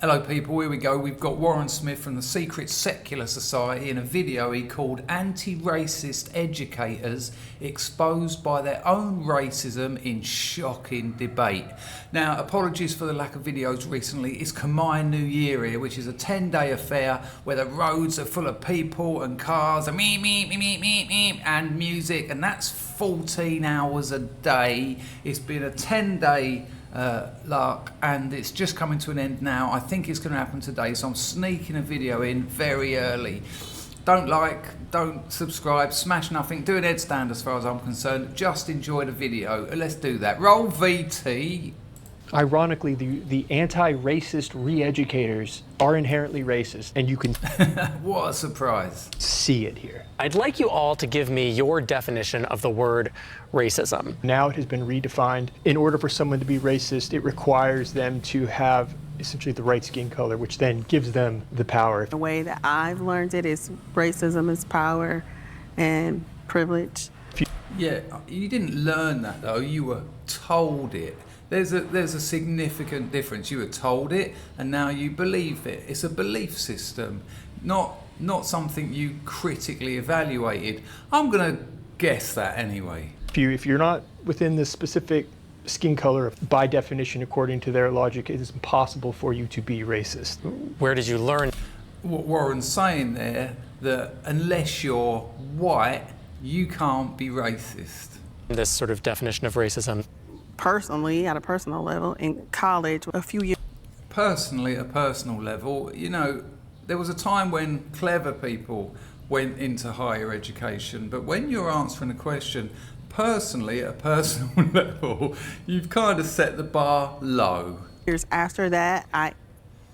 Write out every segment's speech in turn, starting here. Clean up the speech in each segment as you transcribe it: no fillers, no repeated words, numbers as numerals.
Hello people, here we go. We've got Warren Smith from the Secret Secular Society in a video he called Anti-Racist Educators Exposed by Their Own Racism in Shocking Debate. Now, apologies for the lack of videos recently. It's Khmer New Year here, which is a 10-day affair where the roads are full of people and cars and and music, and that's 14 hours a day. It's been a 10-day lark, and it's just coming to an end now. I think it's going to happen today, so I'm sneaking a video in very early. Don't like, don't subscribe, smash nothing, do an headstand as far as I'm concerned. Just enjoy the video. Let's do that. Roll VT. Ironically, the anti-racist re-educators are inherently racist, and you can What a surprise. see it here. I'd like you all to give me your definition of the word racism. Now it has been redefined. In order for someone to be racist, it requires them to have essentially the right skin color, which then gives them the power. The way that I've learned it is racism is power and privilege. Yeah, you didn't learn that though, you were told it. There's a significant difference. You were told it and now you believe it. It's a belief system, not something you critically evaluated. I'm gonna guess that anyway. If you're not within the specific skin color, by definition, according to their logic, it is impossible for you to be racist. Where did you learn? What Warren's saying there, that unless you're white, you can't be racist. This sort of definition of racism. Personally, at a personal level, in college, a few years. Personally, at a personal level, you know, there was a time when clever people went into higher education, but when you're answering a question personally, at a personal level, you've kind of set the bar low. Years after that, I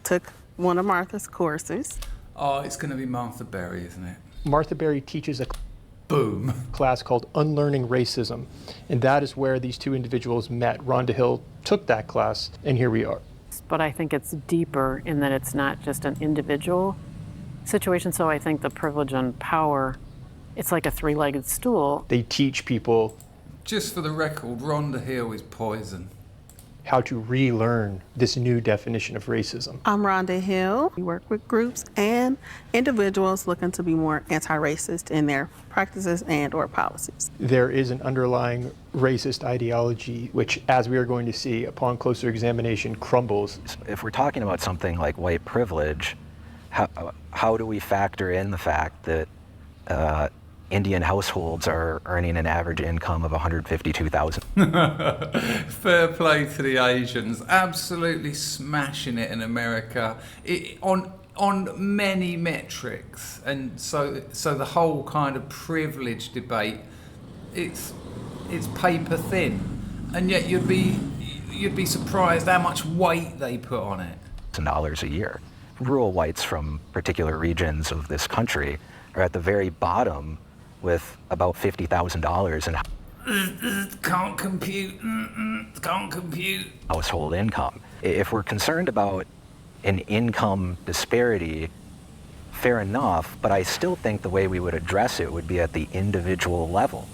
took one of Martha's courses. Oh, it's going to be Martha Berry, isn't it? Martha Berry teaches a Boom. class called Unlearning Racism, and that is where these two individuals met. Rhonda Hill took that class, and here we are. But I think it's deeper in that it's not just an individual situation. So I think the privilege and power, it's like a three-legged stool. They teach people Just for the record, Rhonda Hill is poison. how to relearn this new definition of racism. I'm Rhonda Hill. We work with groups and individuals looking to be more anti-racist in their practices and or policies. There is an underlying racist ideology, which, as we are going to see upon closer examination, crumbles. If we're talking about something like white privilege, how do we factor in the fact that Indian households are earning an average income of $152,000? Fair play to the Asians, absolutely smashing it in America on many metrics, and so the whole kind of privilege debate, it's paper thin, and yet you'd be surprised how much weight they put on it. $1,000 a year. Rural whites from particular regions of this country are at the very bottom with about $50,000 in Can't compute, can't compute. household income. If we're concerned about an income disparity, fair enough, but I still think the way we would address it would be at the individual level.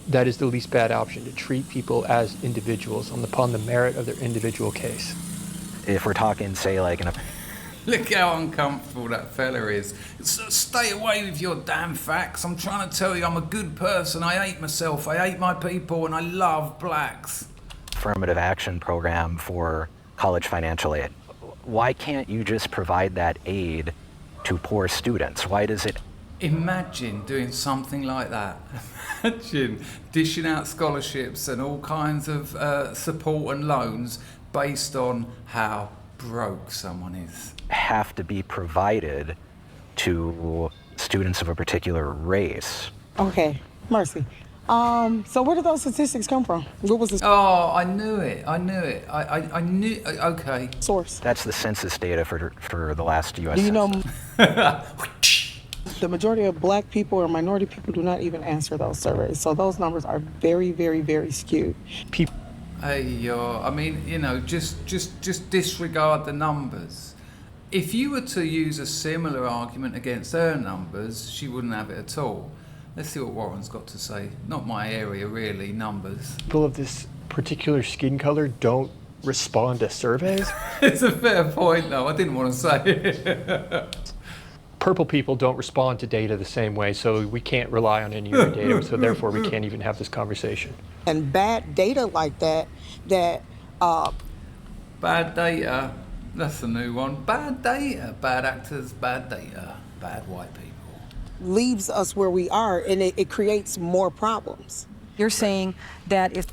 That is the least bad option, to treat people as individuals upon the merit of their individual case. If we're talking, say, like in a Look how uncomfortable that fella is. Stay away with your damn facts. I'm trying to tell you I'm a good person. I hate myself, I hate my people, and I love blacks. affirmative action program for college financial aid, why can't you just provide that aid to poor students? Why does it? Imagine doing something like that. Imagine dishing out scholarships and all kinds of support and loans based on how broke someone is. Have to be provided to students of a particular race. Okay, Mercy. So where did those statistics come from? What was the Oh, I knew it. I knew, okay. source? That's the census data for the last U.S. Do you know census. the majority of black people or minority people do not even answer those surveys. So those numbers are very, very, very skewed. Hey, I mean, you know, just disregard the numbers. If you were to use a similar argument against her numbers, she wouldn't have it at all. Let's see what Warren's got to say. Not my area, really, numbers. People of this particular skin color don't respond to surveys. It's a fair point, though. I didn't want to say it. Purple people don't respond to data the same way, so we can't rely on any of your data, so therefore we can't even have this conversation. And bad data like that, Bad data. That's a new one. Bad data. Bad actors, bad data. Bad white people. leaves us where we are, and it creates more problems. You're saying that if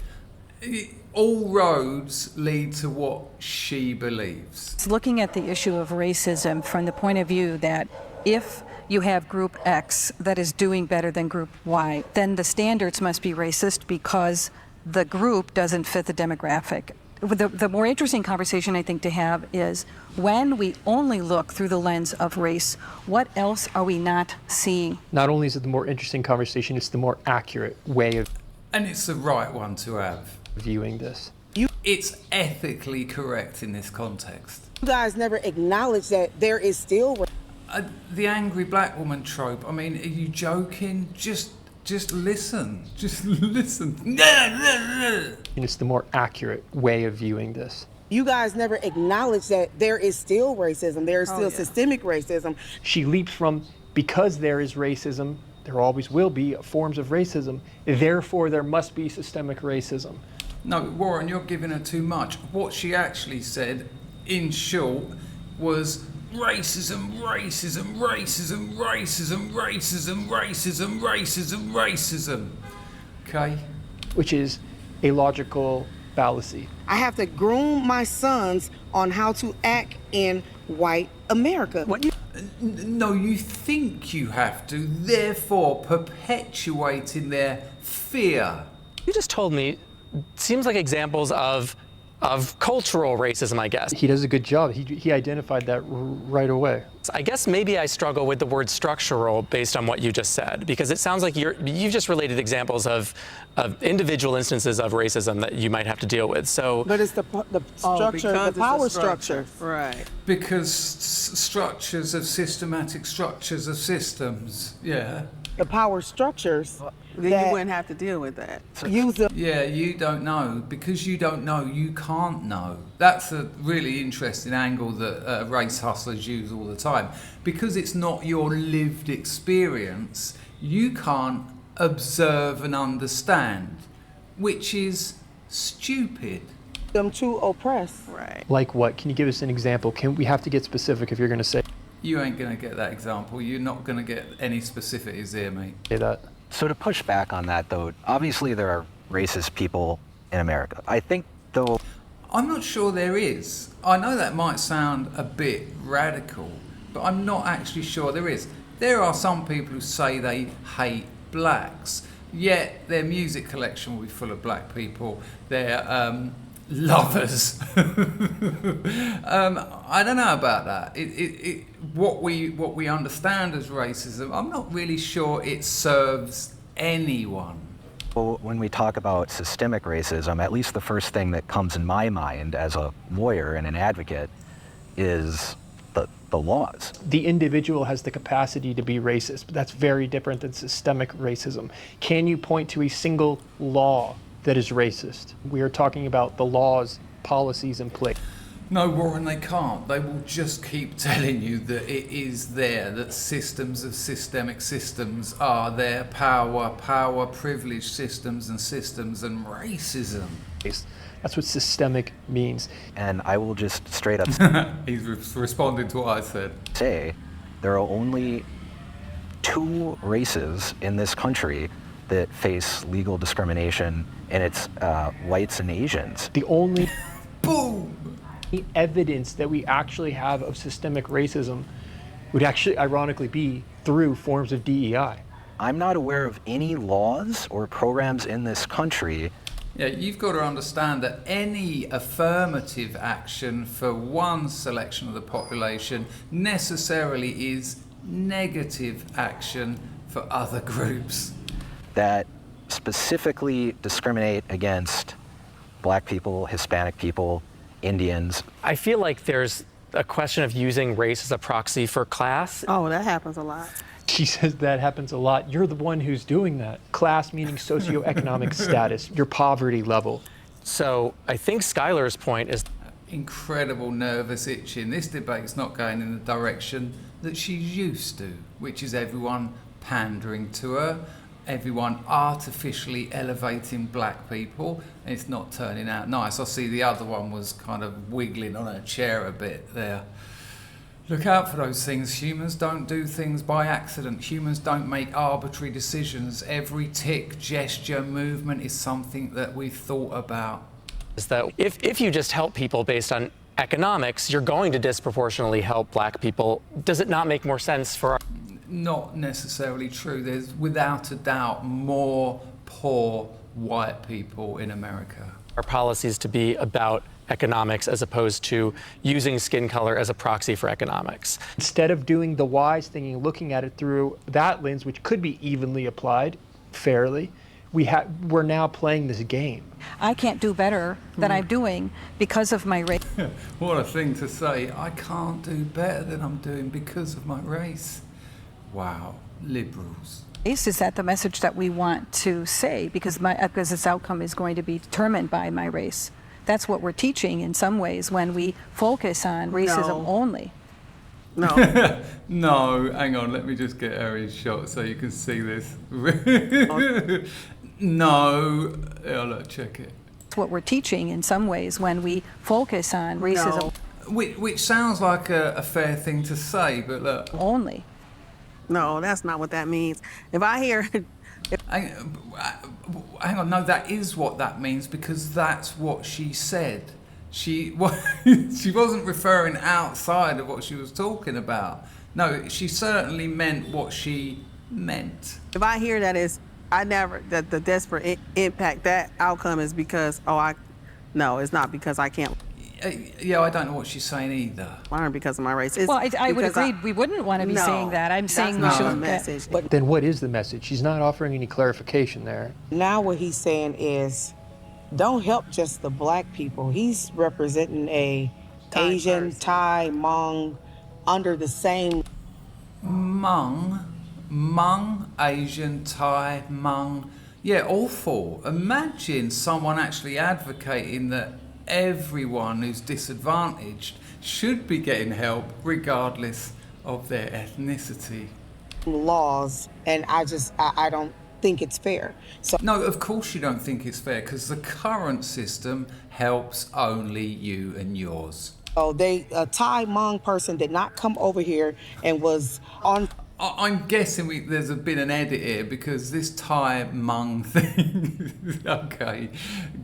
All roads lead to what she believes. it's looking at the issue of racism from the point of view that if you have group X that is doing better than group Y, then the standards must be racist because the group doesn't fit the demographic. The more interesting conversation I think to have is when we only look through the lens of race, what else are we not seeing? Not only is it the more interesting conversation, it's the more accurate way of And it's the right one to have. viewing this. It's ethically correct in this context. You guys never acknowledge that there is still The angry black woman trope, I mean, are you joking? Just listen. Just listen. And it's the more accurate way of viewing this. you guys never acknowledge that there is still racism. There is still systemic racism. She leaps from, because there is racism, there always will be forms of racism, therefore there must be systemic racism. No, Warren, you're giving her too much. What she actually said, in short, was racism, racism, racism, racism, racism, racism, racism, racism. Okay? Which is a logical fallacy. I have to groom my sons on how to act in white America. No, you think you have to, therefore perpetuating their fear. You just told me, seems like examples of cultural racism, I guess. He does a good job. He identified that right away. I guess maybe I struggle with the word structural based on what you just said, because it sounds like you've just related examples of individual instances of racism that you might have to deal with. So, But it's the structure, the power structure. Right. Because structures of systematic structures of systems, yeah. The power structures Then that you wouldn't have to deal with that. use the Yeah, you don't know. Because you don't know, you can't know. That's a really interesting angle that race hustlers use all the time. Because it's not your lived experience, you can't observe and understand, which is stupid. them to oppress. Right. Like what? Can you give us an example? We have to get specific if you're going to say You ain't going to get that example. You're not going to get any specifics here, mate. that. So to push back on that, though, obviously there are racist people in America. I think, though, I'm not sure there is. I know that might sound a bit radical, but I'm not actually sure there is. There are some people who say they hate blacks, yet their music collection will be full of black people. They're lovers. I don't know about that. What we understand as racism, I'm not really sure it serves anyone. well, when we talk about systemic racism, at least the first thing that comes in my mind as a lawyer and an advocate is the laws. The individual has the capacity to be racist, but that's very different than systemic racism. Can you point to a single law that is racist? We are talking about the laws, policies in place. No, Warren, they can't. They will just keep telling you that it is there, that systems of systemic systems are there, power, privileged systems and racism. That's what systemic means. And I will just straight up He's responding to what I said. say there are only 2 races in this country that face legal discrimination, and it's whites and Asians. The only Boom! evidence that we actually have of systemic racism would actually ironically be through forms of DEI. I'm not aware of any laws or programs in this country. Yeah, you've got to understand that any affirmative action for one selection of the population necessarily is negative action for other groups. That specifically discriminate against black people, Hispanic people, Indians. I feel like there's a question of using race as a proxy for class. Oh, that happens a lot. She says that happens a lot. You're the one who's doing that. Class meaning socioeconomic status, your poverty level. So I think Skylar's point is Incredible nervous itching. This debate's not going in the direction that she's used to, which is everyone pandering to her, everyone artificially elevating black people. It's not turning out nice. I see the other one was kind of wiggling on her chair a bit there. Look out for those things. Humans don't do things by accident. Humans don't make arbitrary decisions. Every tick, gesture, movement is something that we've thought about. is that if you just help people based on economics, you're going to disproportionately help black people. Does it not make more sense for Not necessarily true. There's without a doubt more poor white people in America. our policies to be about economics as opposed to using skin color as a proxy for economics? Instead of doing the wise thing and looking at it through that lens, which could be evenly applied fairly, we're now playing this game. I can't do better than I'm doing because of my race. What a thing to say. I can't do better than I'm doing because of my race. Wow, liberals. Is that the message that we want to say? Because this outcome is going to be determined by my race. That's what we're teaching in some ways when we focus on racism only. No. No, hang on, let me just get Harry's shot so you can see this. No. Yeah, look, check it. That's what we're teaching in some ways when we focus on racism Which sounds like a fair thing to say, but look. only. No, that's not what that means. If I hear... Hang on, no, that is what that means because that's what she said. She wasn't referring outside of what she was talking about. No, she certainly meant what she meant. If I hear that that the desperate impact, that outcome is because, no, it's not because I can't Yeah, I don't know what she's saying either. learn because of my race. Well, I would agree. We wouldn't want to be saying that. I'm saying we that's not should. the message. But then what is the message? She's not offering any clarification there. Now what he's saying is, don't help just the black people. He's representing a Thai Asian, person. Thai, Hmong, under the same. Hmong, Asian, Thai, Hmong. Yeah, awful. Imagine someone actually advocating that everyone who's disadvantaged should be getting help regardless of their ethnicity. Laws, and I don't think it's fair. So No, of course you don't think it's fair because the current system helps only you and yours. a Thai Hmong person did not come over here and was on I'm guessing there's been an edit here because this Thai Hmong thing, okay,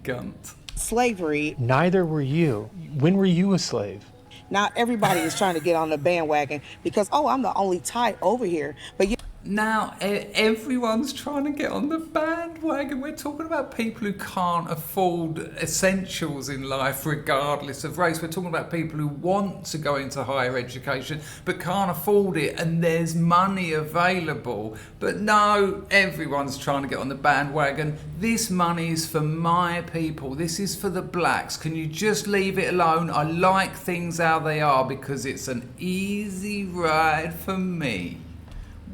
gunt. slavery. Neither were you. When were you a slave? Now everybody is trying to get on the bandwagon because, I'm the only Thai over here. But Now everyone's trying to get on the bandwagon. We're talking about people who can't afford essentials in life regardless of race. We're talking about people who want to go into higher education but can't afford it and there's money available. But no, everyone's trying to get on the bandwagon. This money is for my people. This is for the blacks. Can you just leave it alone? I like things how they are because it's an easy ride for me.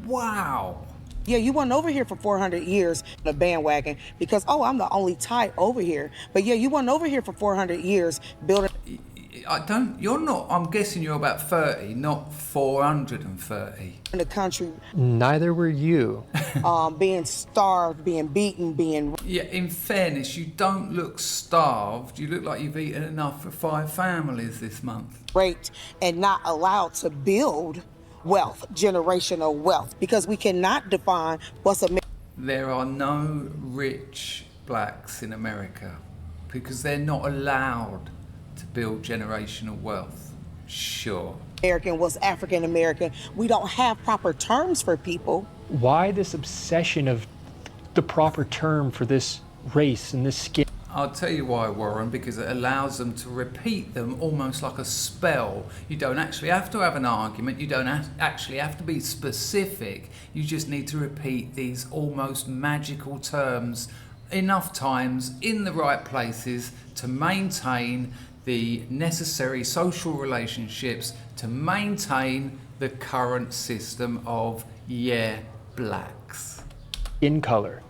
Wow. yeah, you weren't over here for 400 years on the bandwagon because, I'm the only Thai over here. But yeah, you weren't over here for 400 years building. I'm guessing you're about 30, not 430. In the country, Neither were you. being starved, being beaten, being. Yeah, in fairness, you don't look starved. You look like you've eaten enough for 5 families this month. raped and not allowed to build wealth, generational wealth, because we cannot define what's a. There are no rich blacks in America because they're not allowed to build generational wealth. Sure. American, what's African American. We don't have proper terms for people. Why this obsession of the proper term for this race and this skin? I'll tell you why, Warren, because it allows them to repeat them almost like a spell. You don't actually have to have an argument. You don't actually have to be specific. You just need to repeat these almost magical terms enough times in the right places to maintain the necessary social relationships, to maintain the current system of, blacks. Skin color.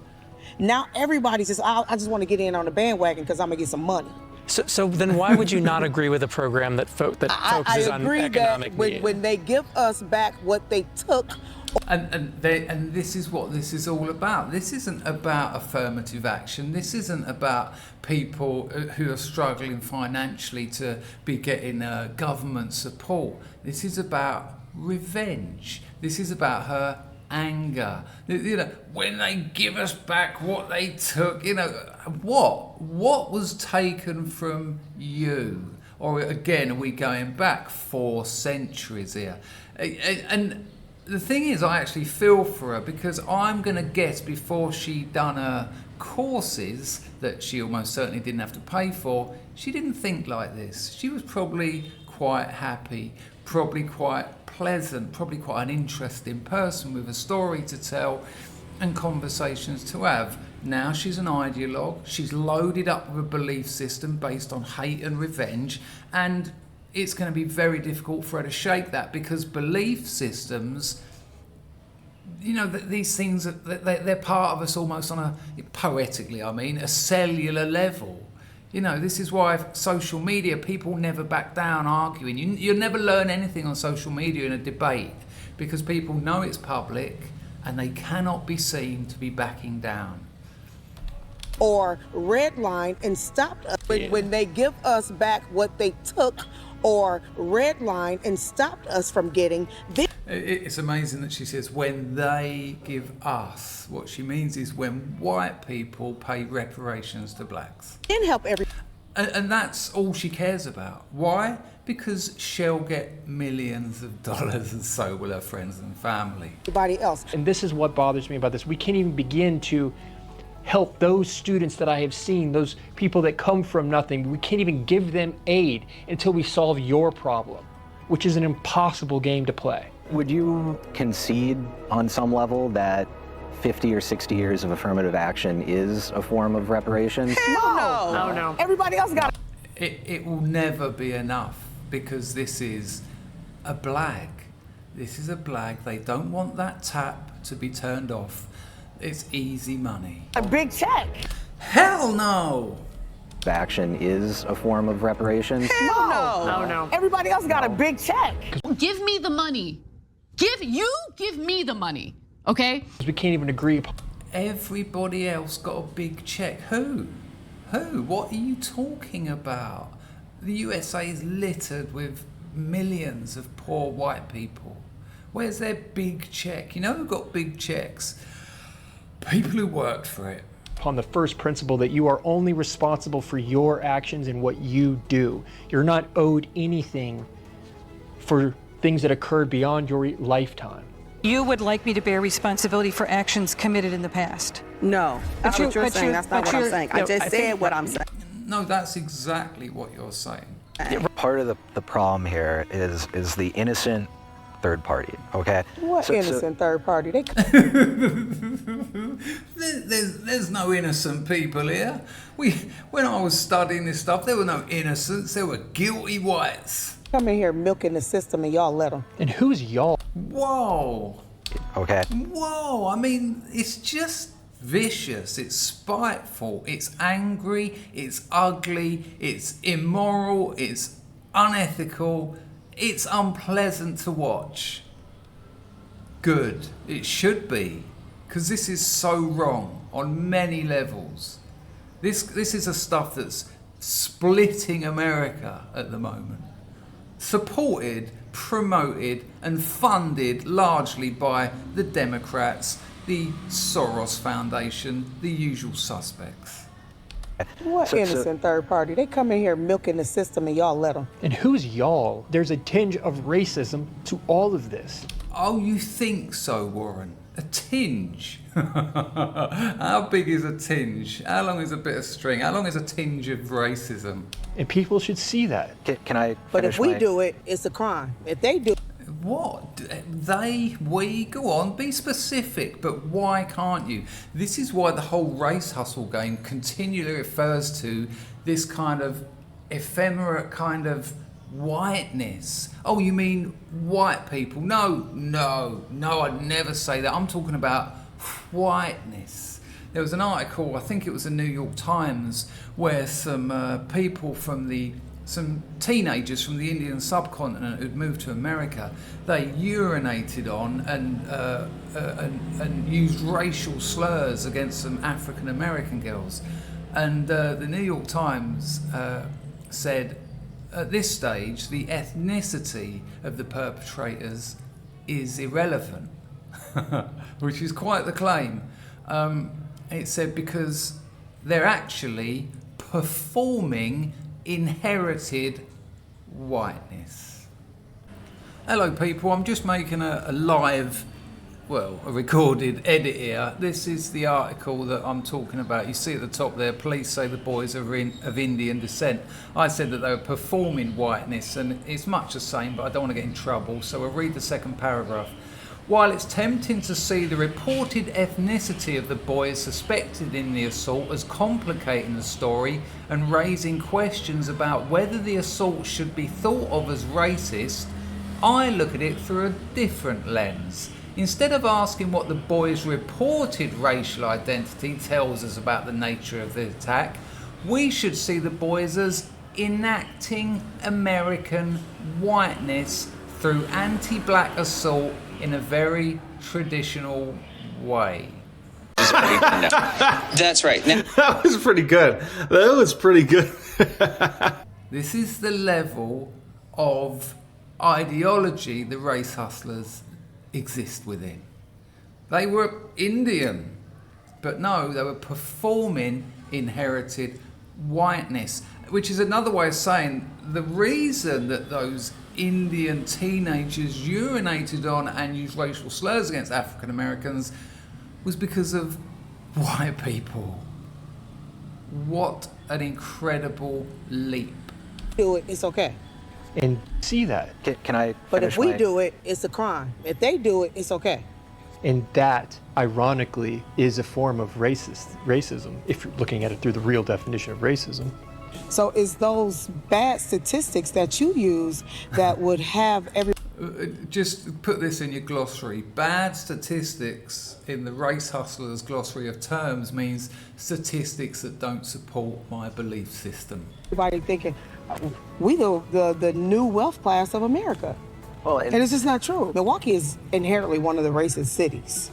Now everybody's just, I just want to get in on the bandwagon because I'm going to get some money. So then why would you not agree with a program that focuses on economic that need? when they give us back what they took. And this is what this is all about. This isn't about affirmative action. This isn't about people who are struggling financially to be getting government support. This is about revenge. This is about her anger. You know, when they give us back what they took, you know, what was taken from you? Or again, are we going back 4 centuries here? And the thing is, I actually feel for her, because I'm going to guess before she done her courses that she almost certainly didn't have to pay for, she didn't think like this. She was probably quite happy, probably quite pleasant, probably quite an interesting person with a story to tell and conversations to have. Now she's an ideologue. She's loaded up with a belief system based on hate and revenge, and it's going to be very difficult for her to shake that, because belief systems, you know, these things, they're part of us almost on a, poetically, I mean, a cellular level. You know, this is why social media, people never back down arguing. You'll never learn anything on social media in a debate, because people know it's public and they cannot be seen to be backing down. Or redline and stopped us when they give us back what they took, or redline and stopped us from getting this. It's amazing that she says when they give us. What she means is when white people pay reparations to blacks. Can help every. And that's all she cares about. Why? Because she'll get millions of dollars, and so will her friends and family. Everybody else. And this is what bothers me about this. We can't even begin to help those students that I have seen, those people that come from nothing. We can't even give them aid until we solve your problem, which is an impossible game to play. Would you concede on some level that 50 or 60 years of affirmative action is a form of reparations? Hell no. No, no. Everybody else got It will never be enough, because this is a blag. This is a blag. They don't want that tap to be turned off. It's easy money. a big check. Hell no! Action is a form of reparations? Hell no. No, no. Everybody else got a big check. Give me the money. Give me the money, okay? We can't even agree upon. Everybody else got a big check. Who? What are you talking about? The USA is littered with millions of poor white people. Where's their big check? You know who got big checks? People who worked for it. Upon the first principle that you are only responsible for your actions and what you do. You're not owed anything for things that occurred beyond your lifetime. You would like me to bear responsibility for actions committed in the past? No, that's what you're saying. That's not what I'm saying. I no, just I said think- what I'm saying. No, that's exactly what you're saying. Part of the problem here is the innocent third party, okay? What innocent third party? They There's no innocent people here. When I was studying this stuff, there were no innocents. There were guilty whites. come in here milking the system and y'all let them. And who's y'all? Whoa. Okay. Whoa. I mean, it's just vicious. It's spiteful. It's angry. It's ugly. It's immoral. It's unethical. It's unpleasant to watch. Good. It should be. Because this is so wrong on many levels. This is the stuff that's splitting America at the moment. Supported, promoted, and funded largely by the Democrats, the Soros Foundation, the usual suspects. What innocent third party? They come in here milking the system and y'all let them. And who's y'all? There's a tinge of racism to all of this. Oh, you think so, Warren? A tinge? How big is a tinge? How long is a bit of string? How long is a tinge of racism? And people should see that. Can I But if we finish do it, it's a crime. If they do, What? We? Go on, be specific, but why can't you? This is why the whole race hustle game continually refers to this kind of ephemerate kind of whiteness. Oh, you mean white people? No, I'd never say that. I'm talking about whiteness. There was an article, I think it was the New York Times, where some people from some teenagers from the Indian subcontinent who'd moved to America, they urinated on and used racial slurs against some African American girls. And the New York Times said, at this stage, the ethnicity of the perpetrators is irrelevant, which is quite the claim. It said because they're actually performing inherited whiteness. Hello people, I'm just making a live, well, a recorded edit here. This is the article that I'm talking about. You see at the top there, police say the boys are of Indian descent. I said that they were performing whiteness, and it's much the same, but I don't want to get in trouble, so I'll read the second paragraph. While it's tempting to see the reported ethnicity of the boys suspected in the assault as complicating the story and raising questions about whether the assault should be thought of as racist, I look at it through a different lens. Instead of asking what the boys' reported racial identity tells us about the nature of the attack, we should see the boys as enacting American whiteness through anti-black assault in a very traditional way. That's right. Now, that was pretty good. That was pretty good. This is the level of ideology the race hustlers exist within. They were Indian, but no, they were performing inherited whiteness, which is another way of saying the reason that those Indian teenagers urinated on and used racial slurs against African Americans was because of white people. What an incredible leap. Do it, it's okay. And see that. Can I But if we finish do it, it's a crime. If they do it, it's okay. And that, ironically, is a form of racism, if you're looking at it through the real definition of racism. So it's those bad statistics that you use that would have every... Just put this in your glossary. Bad statistics in the race hustlers' glossary of terms means statistics that don't support my belief system. Everybody thinking, we the new wealth class of America. Well, and it's just not true. Milwaukee is inherently one of the racist cities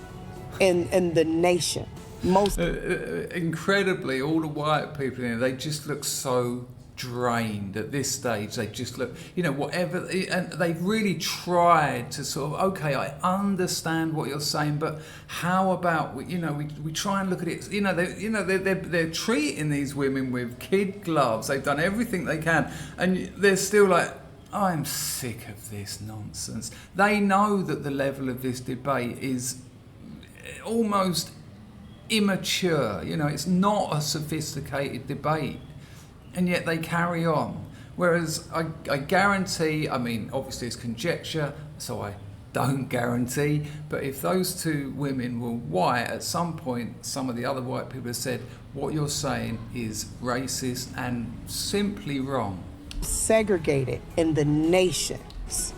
in the nation. Most incredibly, all the white people in here, they just look so drained at this stage. They just look, whatever, and they've really tried to sort of, okay, I understand what you're saying, but how about we try and look at it. They're treating these women with kid gloves. They've done everything they can, and they're still like, I'm sick of this nonsense. They know that the level of this debate is almost immature. It's not a sophisticated debate, and yet they carry on. Whereas I guarantee, obviously it's conjecture, so I don't guarantee, but if those two women were white, at some point some of the other white people have said, what you're saying is racist and simply wrong. segregated in the nations,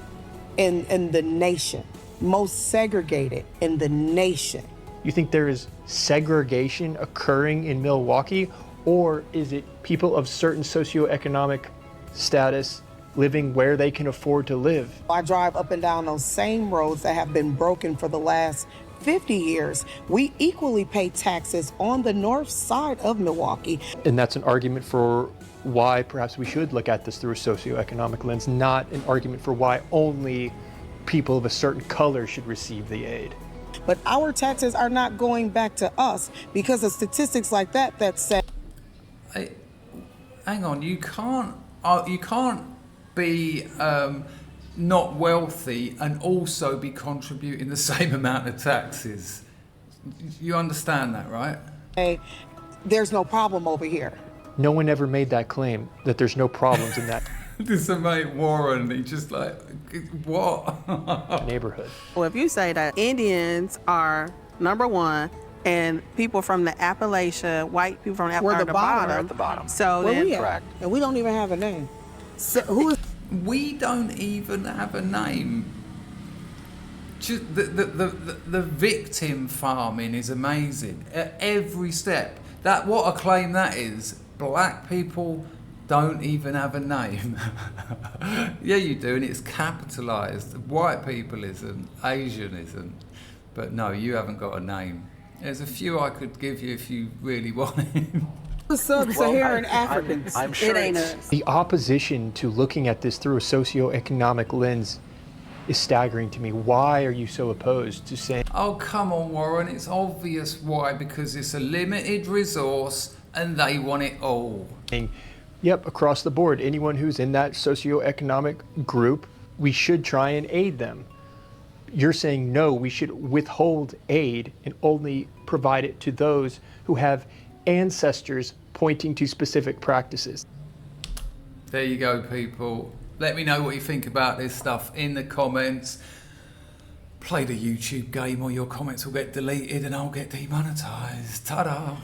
in the nation, most segregated in the nation. You think there is segregation occurring in Milwaukee, or is it people of certain socioeconomic status living where they can afford to live? I drive up and down those same roads that have been broken for the last 50 years. We equally pay taxes on the north side of Milwaukee. And that's an argument for why perhaps we should look at this through a socioeconomic lens, not an argument for why only people of a certain color should receive the aid. But our taxes are not going back to us because of statistics like that say... Hang on, you can't be not wealthy and also be contributing the same amount of taxes. You understand that, right? Hey, there's no problem over here. No one ever made that claim, that there's no problems in that This is mate Warren, he just like, what? neighborhood. Well, if you say that Indians are number one and people from the Appalachia, white people from the Appalachia are the bottom. We're at the bottom. So Where then, we at? And we don't even have a name. So who is... We don't even have a name. Just the victim farming is amazing at every step. That what a claim that is. Black people don't even have a name. Yeah, you do, and it's capitalised. White people isn't, Asian isn't, but no, you haven't got a name. There's a few I could give you if you really wanted. The sub-Saharan Africans. I'm sure it ain't it's- us. The opposition to looking at this through a socioeconomic lens is staggering to me. Why are you so opposed to saying, Oh, come on, Warren, it's obvious why, because it's a limited resource and they want it all. yep, across the board, anyone who's in that socioeconomic group, we should try and aid them? You're saying, no, we should withhold aid and only provide it to those who have ancestors pointing to specific practices. There you go, people. Let me know what you think about this stuff in the comments. Play the YouTube game or your comments will get deleted and I'll get demonetized. Ta-da!